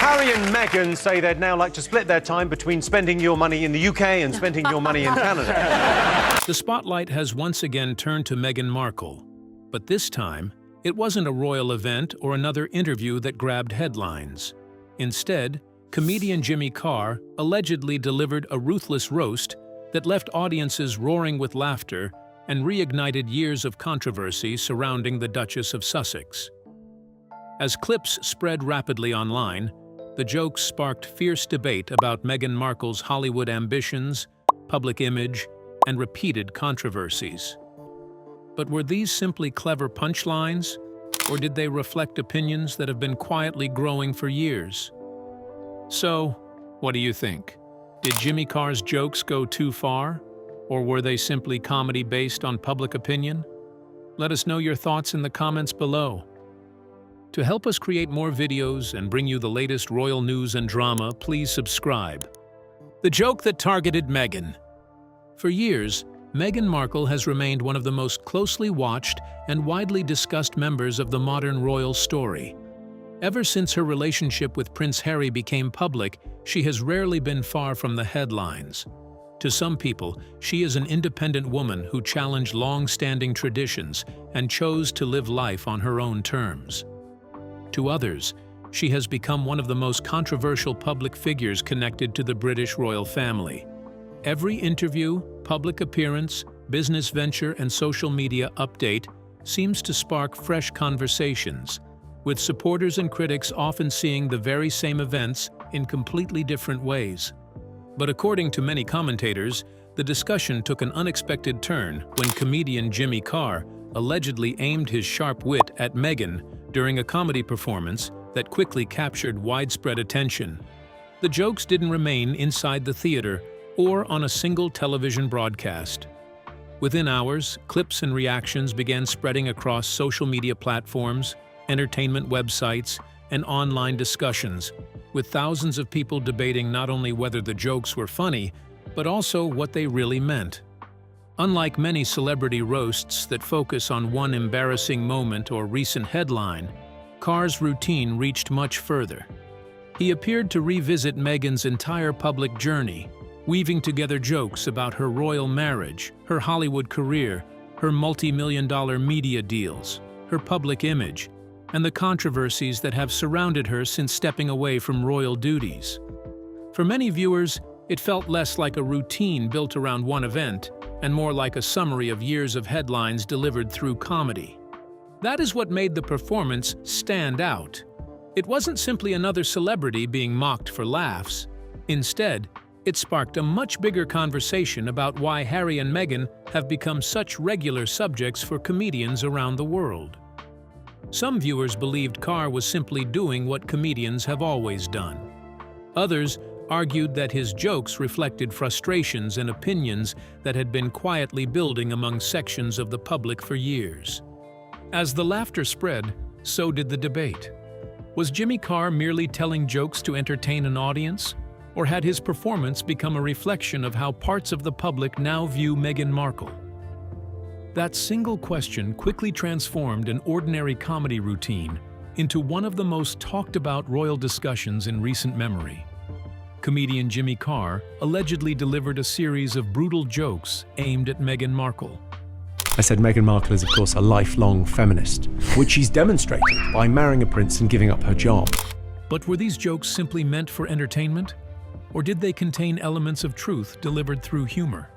Harry and Meghan say they'd now like to split their time between spending your money in the UK and spending your money in Canada. The spotlight has once again turned to Meghan Markle, but this time, it wasn't a royal event or another interview that grabbed headlines. Instead, comedian Jimmy Carr allegedly delivered a ruthless roast that left audiences roaring with laughter and reignited years of controversy surrounding the Duchess of Sussex. As clips spread rapidly online, the jokes sparked fierce debate about Meghan Markle's Hollywood ambitions, public image, and repeated controversies. But were these simply clever punchlines, or did they reflect opinions that have been quietly growing for years? So, what do you think? Did Jimmy Carr's jokes go too far, or were they simply comedy based on public opinion? Let us know your thoughts in the comments below. To help us create more videos and bring you the latest royal news and drama, please subscribe. The joke that targeted Meghan. For years, Meghan Markle has remained one of the most closely watched and widely discussed members of the modern royal story. Ever since her relationship with Prince Harry became public, she has rarely been far from the headlines. To some people, she is an independent woman who challenged long-standing traditions and chose to live life on her own terms. To others, she has become one of the most controversial public figures connected to the British royal family. Every interview, public appearance, business venture, and social media update seems to spark fresh conversations, with supporters and critics often seeing the very same events in completely different ways. But according to many commentators, the discussion took an unexpected turn when comedian Jimmy Carr allegedly aimed his sharp wit at Meghan during a comedy performance that quickly captured widespread attention. The jokes didn't remain inside the theater or on a single television broadcast. Within hours, clips and reactions began spreading across social media platforms, entertainment websites, and online discussions, with thousands of people debating not only whether the jokes were funny, but also what they really meant. Unlike many celebrity roasts that focus on one embarrassing moment or recent headline, Carr's routine reached much further. He appeared to revisit Meghan's entire public journey, weaving together jokes about her royal marriage, her Hollywood career, her multi-million-dollar media deals, her public image, and the controversies that have surrounded her since stepping away from royal duties. For many viewers, it felt less like a routine built around one event and more like a summary of years of headlines delivered through comedy. That is what made the performance stand out. It wasn't simply another celebrity being mocked for laughs. Instead, it sparked a much bigger conversation about why Harry and Meghan have become such regular subjects for comedians around the world. Some viewers believed Carr was simply doing what comedians have always done. Others argued that his jokes reflected frustrations and opinions that had been quietly building among sections of the public for years. As the laughter spread, so did the debate. Was Jimmy Carr merely telling jokes to entertain an audience, or had his performance become a reflection of how parts of the public now view Meghan Markle? That single question quickly transformed an ordinary comedy routine into one of the most talked-about royal discussions in recent memory. Comedian Jimmy Carr allegedly delivered a series of brutal jokes aimed at Meghan Markle. I said Meghan Markle is, of course, a lifelong feminist, which she's demonstrated by marrying a prince and giving up her job. But were these jokes simply meant for entertainment? Or did they contain elements of truth delivered through humor?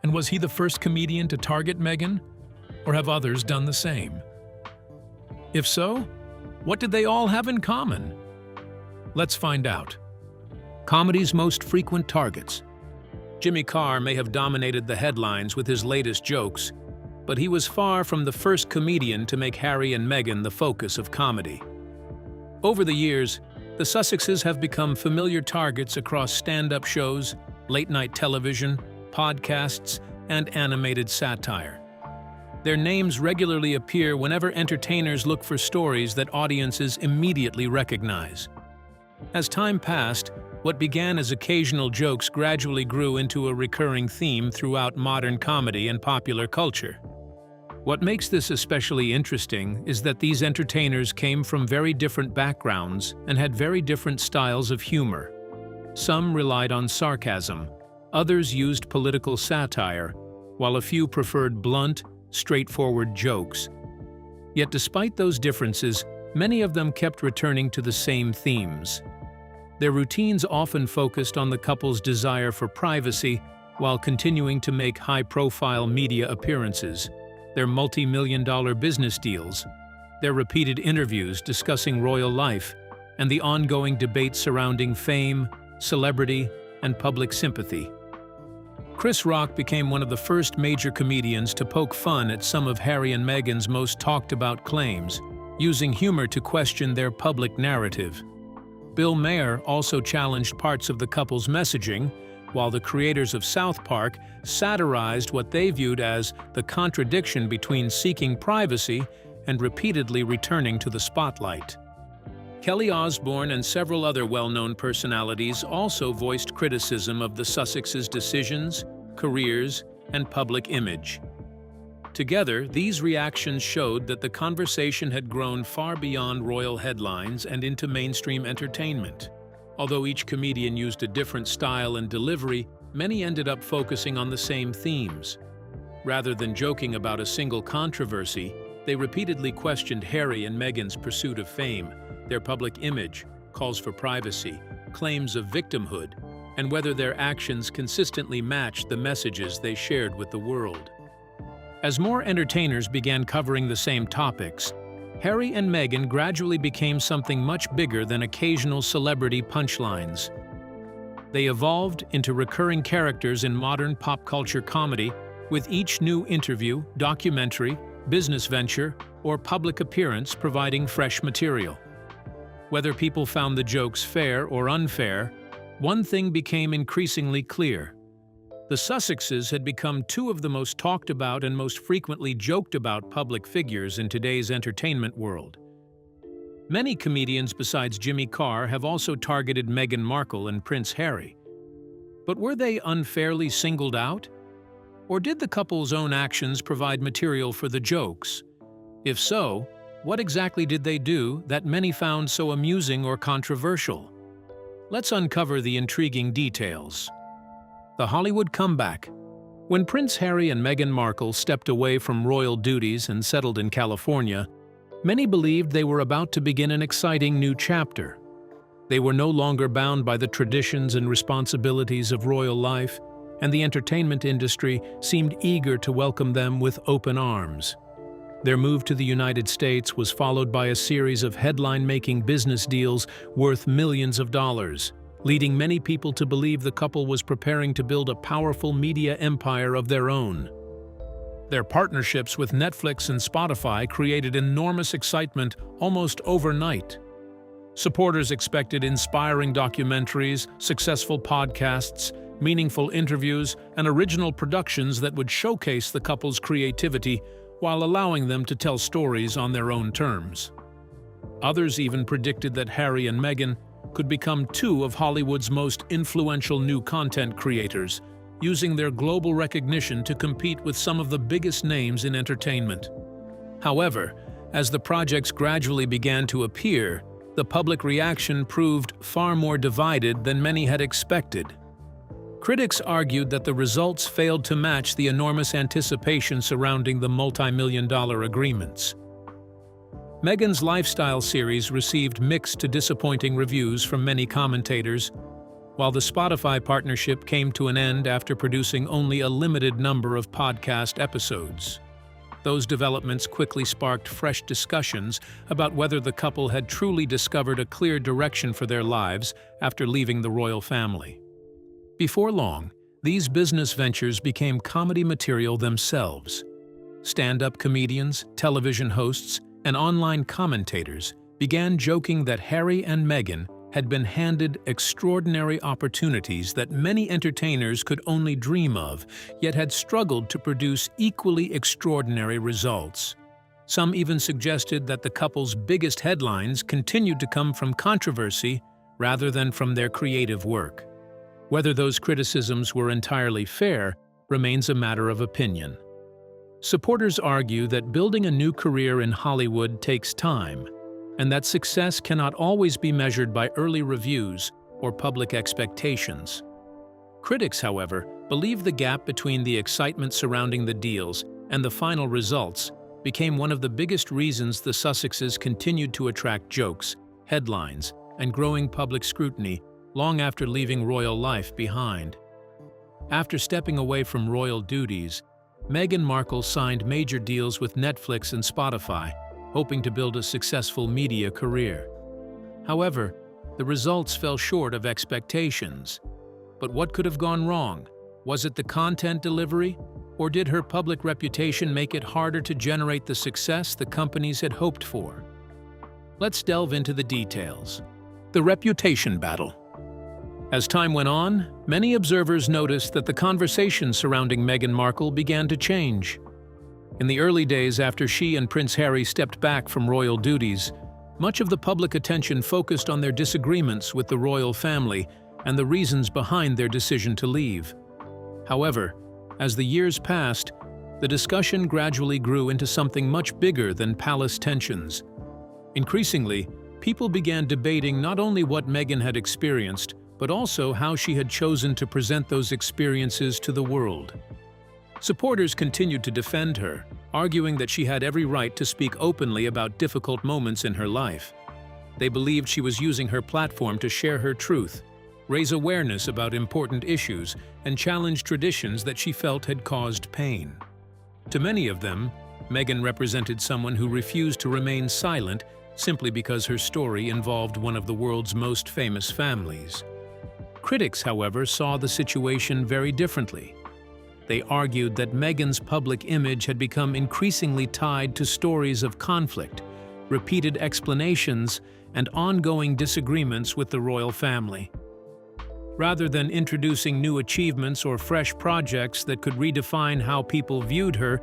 And was he the first comedian to target Meghan? Or have others done the same? If so, what did they all have in common? Let's find out. Comedy's most frequent targets. Jimmy Carr may have dominated the headlines with his latest jokes, but he was far from the first comedian to make Harry and Meghan the focus of comedy. Over the years, the Sussexes have become familiar targets across stand-up shows, late-night television, podcasts, and animated satire. Their names regularly appear whenever entertainers look for stories that audiences immediately recognize. As time passed, what began as occasional jokes gradually grew into a recurring theme throughout modern comedy and popular culture. What makes this especially interesting is that these entertainers came from very different backgrounds and had very different styles of humor. Some relied on sarcasm, others used political satire, while a few preferred blunt, straightforward jokes. Yet despite those differences, many of them kept returning to the same themes. Their routines often focused on the couple's desire for privacy while continuing to make high-profile media appearances, their multi-million-dollar business deals, their repeated interviews discussing royal life, and the ongoing debate surrounding fame, celebrity, and public sympathy. Chris Rock became one of the first major comedians to poke fun at some of Harry and Meghan's most talked-about claims, using humor to question their public narrative. Bill Maher also challenged parts of the couple's messaging, while the creators of South Park satirized what they viewed as the contradiction between seeking privacy and repeatedly returning to the spotlight. Kelly Osbourne and several other well-known personalities also voiced criticism of the Sussexes' decisions, careers, and public image. Together, these reactions showed that the conversation had grown far beyond royal headlines and into mainstream entertainment. Although each comedian used a different style and delivery, many ended up focusing on the same themes. Rather than joking about a single controversy, they repeatedly questioned Harry and Meghan's pursuit of fame, their public image, calls for privacy, claims of victimhood, and whether their actions consistently matched the messages they shared with the world. As more entertainers began covering the same topics, Harry and Meghan gradually became something much bigger than occasional celebrity punchlines. They evolved into recurring characters in modern pop culture comedy, with each new interview, documentary, business venture, or public appearance providing fresh material. Whether people found the jokes fair or unfair, one thing became increasingly clear. The Sussexes had become two of the most talked about and most frequently joked about public figures in today's entertainment world. Many comedians besides Jimmy Carr have also targeted Meghan Markle and Prince Harry. But were they unfairly singled out? Or did the couple's own actions provide material for the jokes? If so, what exactly did they do that many found so amusing or controversial? Let's uncover the intriguing details. The Hollywood comeback. When Prince Harry and Meghan Markle stepped away from royal duties and settled in California, many believed they were about to begin an exciting new chapter. They were no longer bound by the traditions and responsibilities of royal life, and the entertainment industry seemed eager to welcome them with open arms. Their move to the United States was followed by a series of headline-making business deals worth millions of dollars, leading many people to believe the couple was preparing to build a powerful media empire of their own. Their partnerships with Netflix and Spotify created enormous excitement almost overnight. Supporters expected inspiring documentaries, successful podcasts, meaningful interviews, and original productions that would showcase the couple's creativity while allowing them to tell stories on their own terms. Others even predicted that Harry and Meghan could become two of Hollywood's most influential new content creators, using their global recognition to compete with some of the biggest names in entertainment. However, as the projects gradually began to appear, the public reaction proved far more divided than many had expected. Critics argued that the results failed to match the enormous anticipation surrounding the multi-million-dollar agreements. Meghan's lifestyle series received mixed to disappointing reviews from many commentators, while the Spotify partnership came to an end after producing only a limited number of podcast episodes. Those developments quickly sparked fresh discussions about whether the couple had truly discovered a clear direction for their lives after leaving the royal family. Before long, these business ventures became comedy material themselves. Stand-up comedians, television hosts, and online commentators began joking that Harry and Meghan had been handed extraordinary opportunities that many entertainers could only dream of, yet had struggled to produce equally extraordinary results. Some even suggested that the couple's biggest headlines continued to come from controversy rather than from their creative work. Whether those criticisms were entirely fair remains a matter of opinion. Supporters argue that building a new career in Hollywood takes time, and that success cannot always be measured by early reviews or public expectations. Critics, however, believe the gap between the excitement surrounding the deals and the final results became one of the biggest reasons the Sussexes continued to attract jokes, headlines, and growing public scrutiny long after leaving royal life behind. After stepping away from royal duties, Meghan Markle signed major deals with Netflix and Spotify, hoping to build a successful media career. However, the results fell short of expectations. But what could have gone wrong? Was it the content delivery? Or did her public reputation make it harder to generate the success the companies had hoped for? Let's delve into the details. The reputation battle. As time went on, many observers noticed that the conversation surrounding Meghan Markle began to change. In the early days after she and Prince Harry stepped back from royal duties, much of the public attention focused on their disagreements with the royal family and the reasons behind their decision to leave. However, as the years passed, the discussion gradually grew into something much bigger than palace tensions. Increasingly, people began debating not only what Meghan had experienced, but also how she had chosen to present those experiences to the world. Supporters continued to defend her, arguing that she had every right to speak openly about difficult moments in her life. They believed she was using her platform to share her truth, raise awareness about important issues, and challenge traditions that she felt had caused pain. To many of them, Meghan represented someone who refused to remain silent simply because her story involved one of the world's most famous families. Critics, however, saw the situation very differently. They argued that Meghan's public image had become increasingly tied to stories of conflict, repeated explanations, and ongoing disagreements with the royal family. Rather than introducing new achievements or fresh projects that could redefine how people viewed her,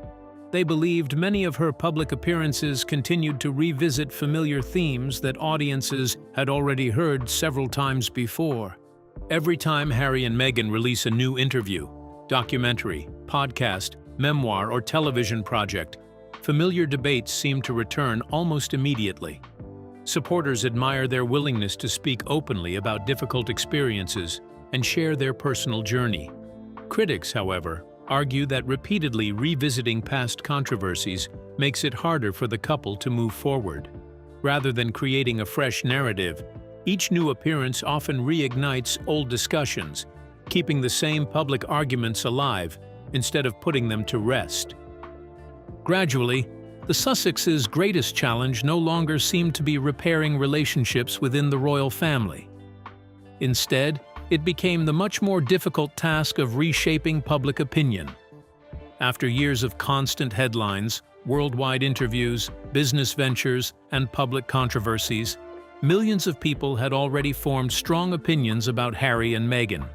they believed many of her public appearances continued to revisit familiar themes that audiences had already heard several times before. Every time Harry and Meghan release a new interview, documentary, podcast, memoir, or television project, familiar debates seem to return almost immediately. Supporters admire their willingness to speak openly about difficult experiences and share their personal journey. Critics, however, argue that repeatedly revisiting past controversies makes it harder for the couple to move forward. Rather than creating a fresh narrative, each new appearance often reignites old discussions, keeping the same public arguments alive instead of putting them to rest. Gradually, the Sussexes' greatest challenge no longer seemed to be repairing relationships within the royal family. Instead, it became the much more difficult task of reshaping public opinion. After years of constant headlines, worldwide interviews, business ventures, and public controversies, millions of people had already formed strong opinions about Harry and Meghan.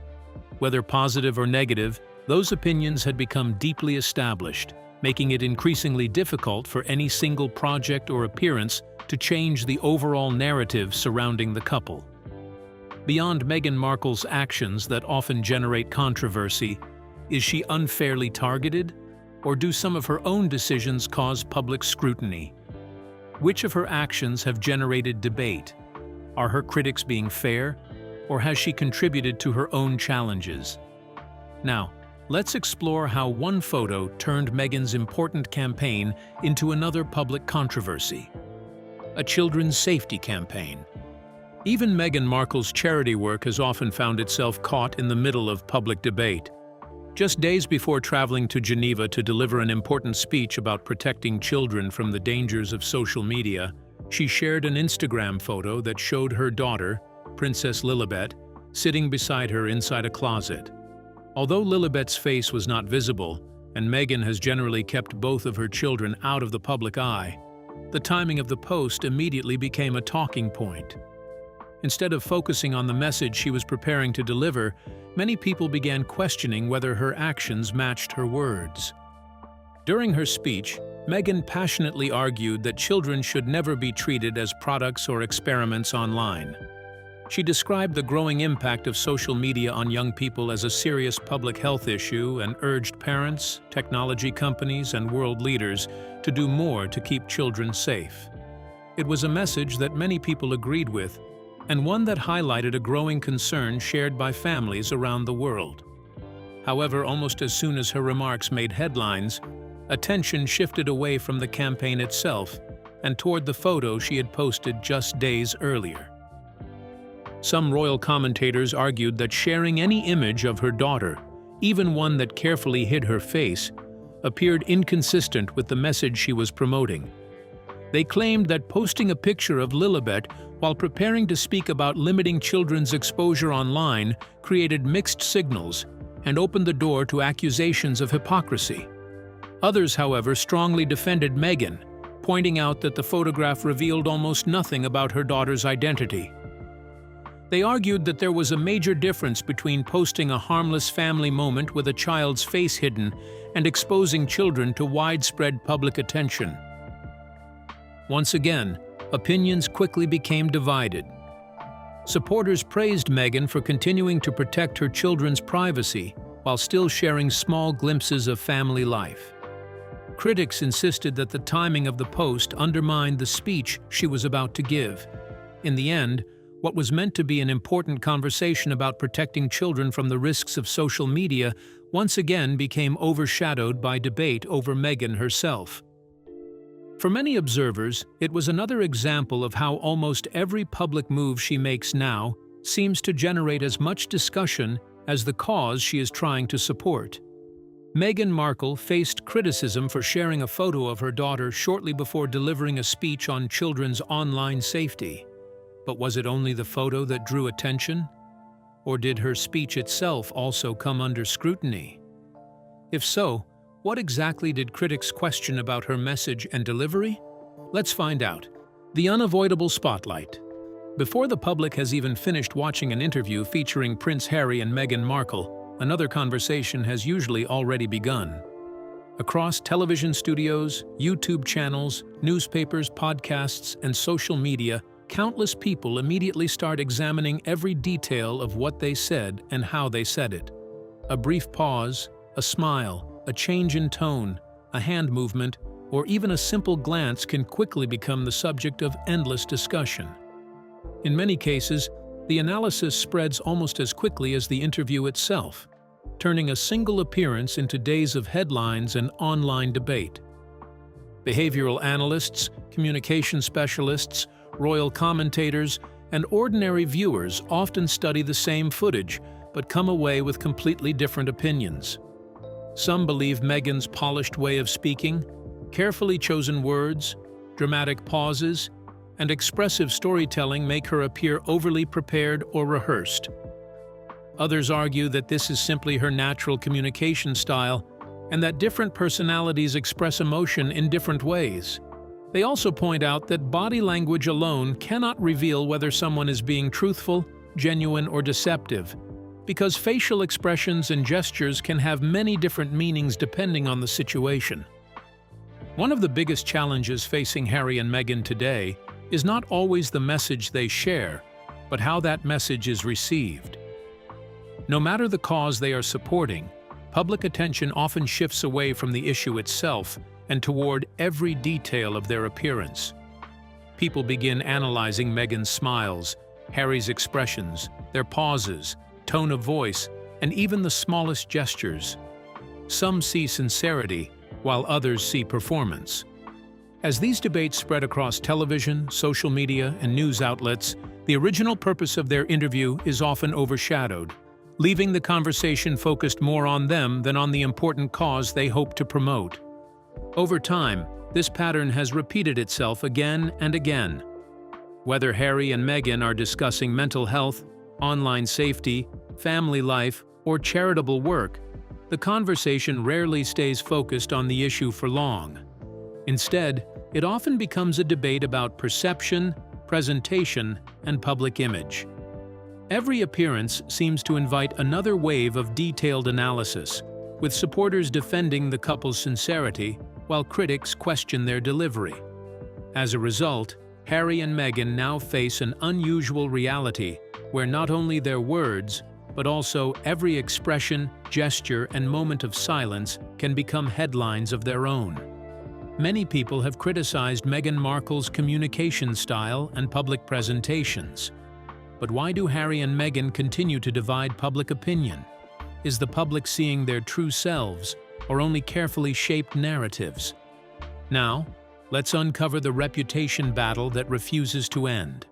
Whether positive or negative, those opinions had become deeply established, making it increasingly difficult for any single project or appearance to change the overall narrative surrounding the couple. Beyond Meghan Markle's actions that often generate controversy, is she unfairly targeted, or do some of her own decisions cause public scrutiny? Which of her actions have generated debate? Are her critics being fair, or has she contributed to her own challenges? Now, let's explore how one photo turned Meghan's important campaign into another public controversy. A children's safety campaign. Even Meghan Markle's charity work has often found itself caught in the middle of public debate. Just days before traveling to Geneva to deliver an important speech about protecting children from the dangers of social media, she shared an Instagram photo that showed her daughter, Princess Lilibet, sitting beside her inside a closet. Although Lilibet's face was not visible, and Meghan has generally kept both of her children out of the public eye, the timing of the post immediately became a talking point. Instead of focusing on the message she was preparing to deliver, many people began questioning whether her actions matched her words. During her speech, Meghan passionately argued that children should never be treated as products or experiments online. She described the growing impact of social media on young people as a serious public health issue and urged parents, technology companies, and world leaders to do more to keep children safe. It was a message that many people agreed with, and one that highlighted a growing concern shared by families around the world. However, almost as soon as her remarks made headlines, attention shifted away from the campaign itself and toward the photo she had posted just days earlier. Some royal commentators argued that sharing any image of her daughter, even one that carefully hid her face, appeared inconsistent with the message she was promoting. They claimed that posting a picture of Lilibet while preparing to speak about limiting children's exposure online created mixed signals and opened the door to accusations of hypocrisy. Others, however, strongly defended Meghan, pointing out that the photograph revealed almost nothing about her daughter's identity. They argued that there was a major difference between posting a harmless family moment with a child's face hidden and exposing children to widespread public attention. Once again, opinions quickly became divided. Supporters praised Meghan for continuing to protect her children's privacy while still sharing small glimpses of family life. Critics insisted that the timing of the post undermined the speech she was about to give. In the end, what was meant to be an important conversation about protecting children from the risks of social media once again became overshadowed by debate over Meghan herself. For many observers, it was another example of how almost every public move she makes now seems to generate as much discussion as the cause she is trying to support. Meghan Markle faced criticism for sharing a photo of her daughter shortly before delivering a speech on children's online safety. But was it only the photo that drew attention? Or did her speech itself also come under scrutiny? If so, what exactly did critics question about her message and delivery? Let's find out. The unavoidable spotlight. Before the public has even finished watching an interview featuring Prince Harry and Meghan Markle, another conversation has usually already begun. Across television studios, YouTube channels, newspapers, podcasts, and social media, countless people immediately start examining every detail of what they said and how they said it. A brief pause, a smile, a change in tone, a hand movement, or even a simple glance can quickly become the subject of endless discussion. In many cases, the analysis spreads almost as quickly as the interview itself, turning a single appearance into days of headlines and online debate. Behavioral analysts, communication specialists, royal commentators, and ordinary viewers often study the same footage, but come away with completely different opinions. Some believe Meghan's polished way of speaking, carefully chosen words, dramatic pauses, and expressive storytelling make her appear overly prepared or rehearsed. Others argue that this is simply her natural communication style and that different personalities express emotion in different ways. They also point out that body language alone cannot reveal whether someone is being truthful, genuine, or deceptive, because facial expressions and gestures can have many different meanings depending on the situation. One of the biggest challenges facing Harry and Meghan today is not always the message they share, but how that message is received. No matter the cause they are supporting, public attention often shifts away from the issue itself and toward every detail of their appearance. People begin analyzing Meghan's smiles, Harry's expressions, their pauses, tone of voice, and even the smallest gestures. Some see sincerity, while others see performance. As these debates spread across television, social media, and news outlets, the original purpose of their interview is often overshadowed, leaving the conversation focused more on them than on the important cause they hope to promote. Over time, this pattern has repeated itself again and again. Whether Harry and Meghan are discussing mental health, online safety, family life, or charitable work, the conversation rarely stays focused on the issue for long. Instead, it often becomes a debate about perception, presentation, and public image. Every appearance seems to invite another wave of detailed analysis, with supporters defending the couple's sincerity while critics question their delivery. As a result, Harry and Meghan now face an unusual reality where not only their words, but also every expression, gesture, and moment of silence can become headlines of their own. Many people have criticized Meghan Markle's communication style and public presentations. But why do Harry and Meghan continue to divide public opinion? Is the public seeing their true selves, or only carefully shaped narratives? Now, let's uncover the reputation battle that refuses to end: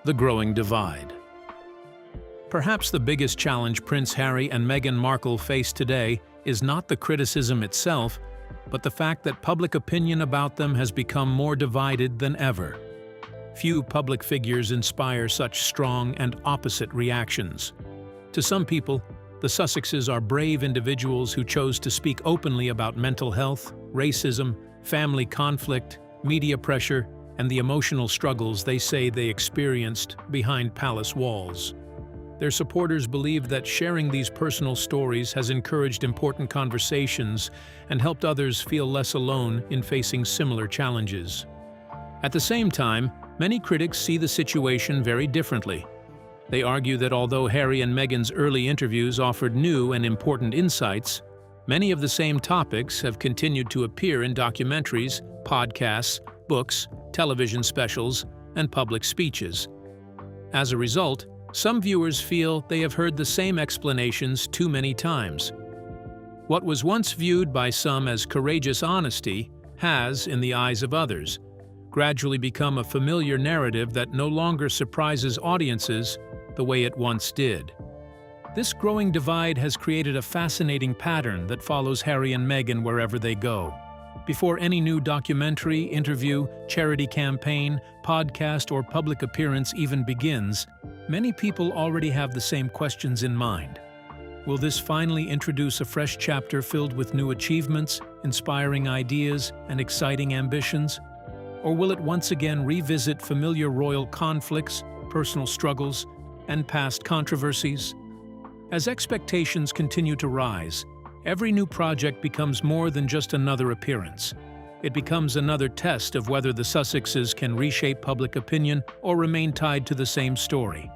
the growing divide. Perhaps the biggest challenge Prince Harry and Meghan Markle face today is not the criticism itself, but the fact that public opinion about them has become more divided than ever. Few public figures inspire such strong and opposite reactions. To some people, the Sussexes are brave individuals who chose to speak openly about mental health, racism, family conflict, media pressure, and the emotional struggles they say they experienced behind palace walls. Their supporters believe that sharing these personal stories has encouraged important conversations and helped others feel less alone in facing similar challenges. At the same time, many critics see the situation very differently. They argue that although Harry and Meghan's early interviews offered new and important insights, many of the same topics have continued to appear in documentaries, podcasts, books, television specials, and public speeches. As a result, some viewers feel they have heard the same explanations too many times. What was once viewed by some as courageous honesty has, in the eyes of others, gradually become a familiar narrative that no longer surprises audiences the way it once did. This growing divide has created a fascinating pattern that follows Harry and Meghan wherever they go. Before any new documentary, interview, charity campaign, podcast, or public appearance even begins, many people already have the same questions in mind. Will this finally introduce a fresh chapter filled with new achievements, inspiring ideas, and exciting ambitions? Or will it once again revisit familiar royal conflicts, personal struggles, and past controversies? As expectations continue to rise, every new project becomes more than just another appearance. It becomes another test of whether the Sussexes can reshape public opinion or remain tied to the same story.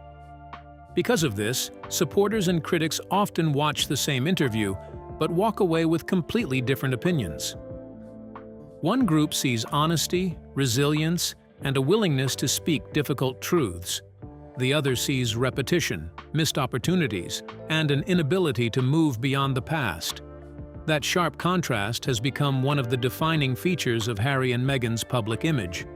Because of this, supporters and critics often watch the same interview, but walk away with completely different opinions. One group sees honesty, resilience, and a willingness to speak difficult truths. The other sees repetition, missed opportunities, and an inability to move beyond the past. That sharp contrast has become one of the defining features of Harry and Meghan's public image.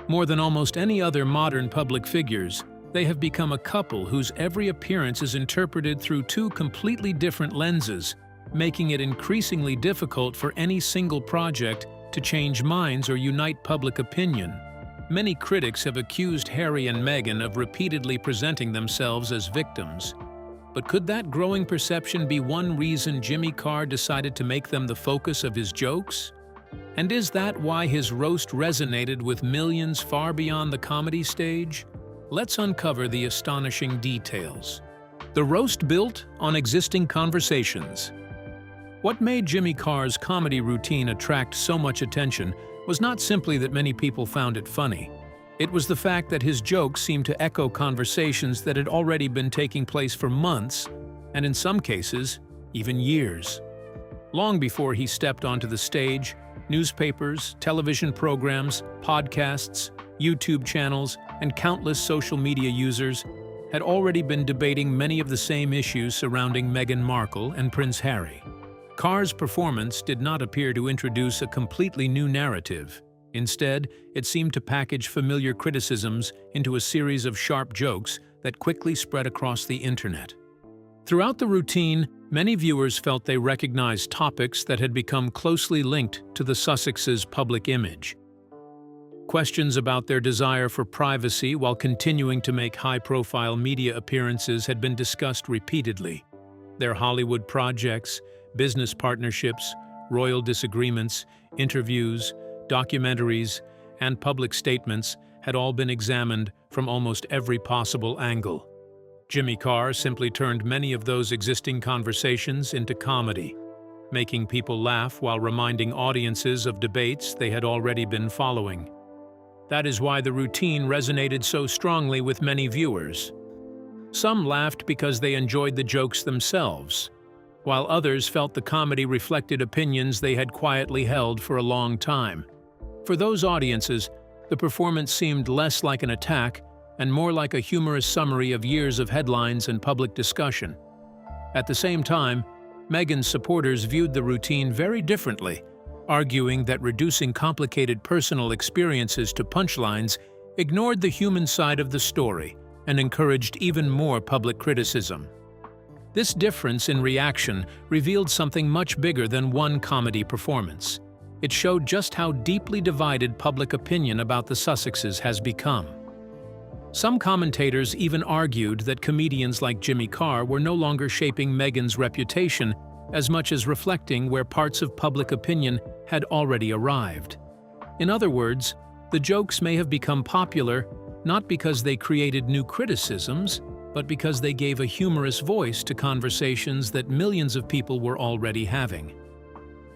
More than almost any other modern public figures, they have become a couple whose every appearance is interpreted through two completely different lenses, making it increasingly difficult for any single project to change minds or unite public opinion. Many critics have accused Harry and Meghan of repeatedly presenting themselves as victims. But could that growing perception be one reason Jimmy Carr decided to make them the focus of his jokes? And is that why his roast resonated with millions far beyond the comedy stage? Let's uncover the astonishing details. The roast built on existing conversations. What made Jimmy Carr's comedy routine attract so much attention was not simply that many people found it funny. It was the fact that his jokes seemed to echo conversations that had already been taking place for months, and in some cases, even years. Long before he stepped onto the stage, newspapers, television programs, podcasts, YouTube channels, and countless social media users had already been debating many of the same issues surrounding Meghan Markle and Prince Harry. Carr's performance did not appear to introduce a completely new narrative. Instead, it seemed to package familiar criticisms into a series of sharp jokes that quickly spread across the internet. Throughout the routine, many viewers felt they recognized topics that had become closely linked to the Sussexes' public image. Questions about their desire for privacy while continuing to make high-profile media appearances had been discussed repeatedly. Their Hollywood projects, business partnerships, royal disagreements, interviews, documentaries, and public statements had all been examined from almost every possible angle. Jimmy Carr simply turned many of those existing conversations into comedy, making people laugh while reminding audiences of debates they had already been following. That is why the routine resonated so strongly with many viewers. Some laughed because they enjoyed the jokes themselves, while others felt the comedy reflected opinions they had quietly held for a long time. For those audiences, the performance seemed less like an attack and more like a humorous summary of years of headlines and public discussion. At the same time, Meghan's supporters viewed the routine very differently, arguing that reducing complicated personal experiences to punchlines ignored the human side of the story and encouraged even more public criticism. This difference in reaction revealed something much bigger than one comedy performance. It showed just how deeply divided public opinion about the Sussexes has become. Some commentators even argued that comedians like Jimmy Carr were no longer shaping Meghan's reputation as much as reflecting where parts of public opinion had already arrived. In other words, the jokes may have become popular not because they created new criticisms, but because they gave a humorous voice to conversations that millions of people were already having.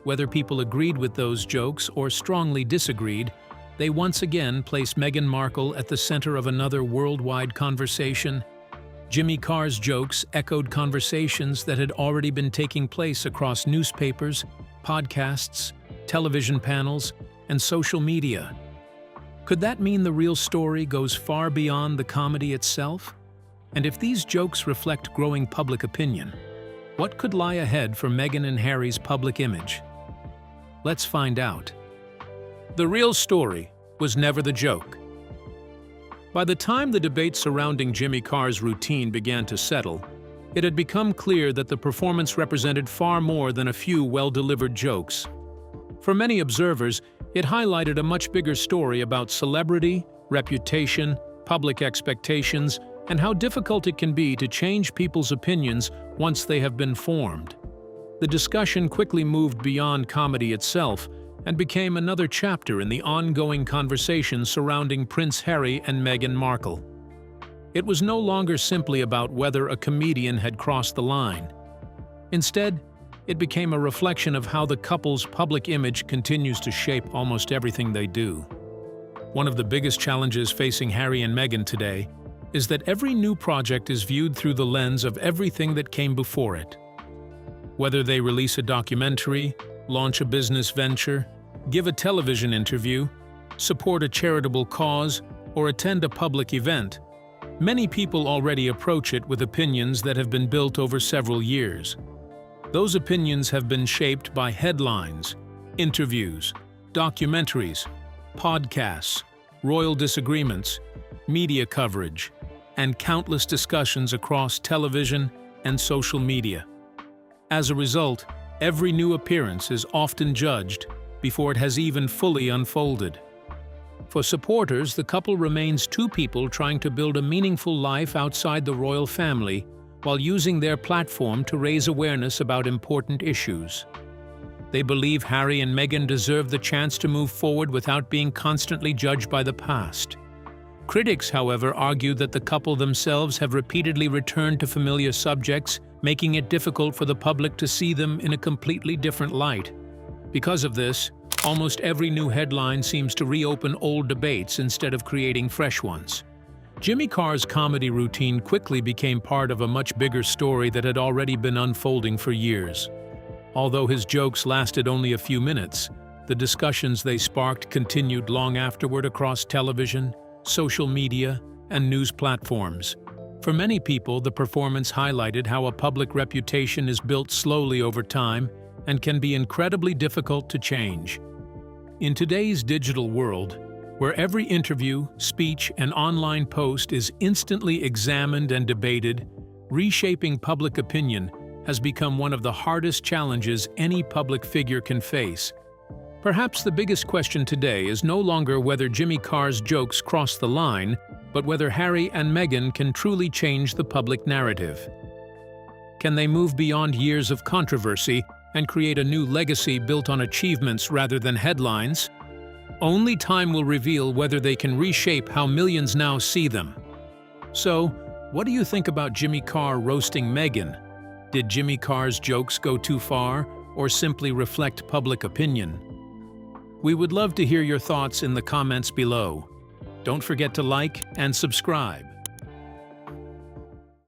Whether people agreed with those jokes or strongly disagreed, they once again placed Meghan Markle at the center of another worldwide conversation. Jimmy Carr's jokes echoed conversations that had already been taking place across newspapers, podcasts, television panels, and social media. Could that mean the real story goes far beyond the comedy itself? And if these jokes reflect growing public opinion, what could lie ahead for Meghan and Harry's public image? Let's find out. The real story was never the joke. By the time the debate surrounding Jimmy Carr's routine began to settle, it had become clear that the performance represented far more than a few well-delivered jokes. For many observers, it highlighted a much bigger story about celebrity, reputation, public expectations, and how difficult it can be to change people's opinions once they have been formed. The discussion quickly moved beyond comedy itself and became another chapter in the ongoing conversation surrounding Prince Harry and Meghan Markle. It was no longer simply about whether a comedian had crossed the line. Instead, it became a reflection of how the couple's public image continues to shape almost everything they do. One of the biggest challenges facing Harry and Meghan today is that every new project is viewed through the lens of everything that came before it. Whether they release a documentary, launch a business venture, give a television interview, support a charitable cause, or attend a public event, many people already approach it with opinions that have been built over several years. Those opinions have been shaped by headlines, interviews, documentaries, podcasts, royal disagreements, media coverage, and countless discussions across television and social media. As a result, every new appearance is often judged before it has even fully unfolded. For supporters, the couple remains two people trying to build a meaningful life outside the royal family while using their platform to raise awareness about important issues. They believe Harry and Meghan deserve the chance to move forward without being constantly judged by the past. Critics, however, argue that the couple themselves have repeatedly returned to familiar subjects, making it difficult for the public to see them in a completely different light. Because of this, almost every new headline seems to reopen old debates instead of creating fresh ones. Jimmy Carr's comedy routine quickly became part of a much bigger story that had already been unfolding for years. Although his jokes lasted only a few minutes, the discussions they sparked continued long afterward across television, social media, and news platforms. For many people, the performance highlighted how a public reputation is built slowly over time and can be incredibly difficult to change. In today's digital world, where every interview, speech, and online post is instantly examined and debated, reshaping public opinion has become one of the hardest challenges any public figure can face. Perhaps the biggest question today is no longer whether Jimmy Carr's jokes cross the line, but whether Harry and Meghan can truly change the public narrative. Can they move beyond years of controversy and create a new legacy built on achievements rather than headlines? Only time will reveal whether they can reshape how millions now see them. So, what do you think about Jimmy Carr roasting Meghan? Did Jimmy Carr's jokes go too far, or simply reflect public opinion? We would love to hear your thoughts in the comments below. Don't forget to like and subscribe.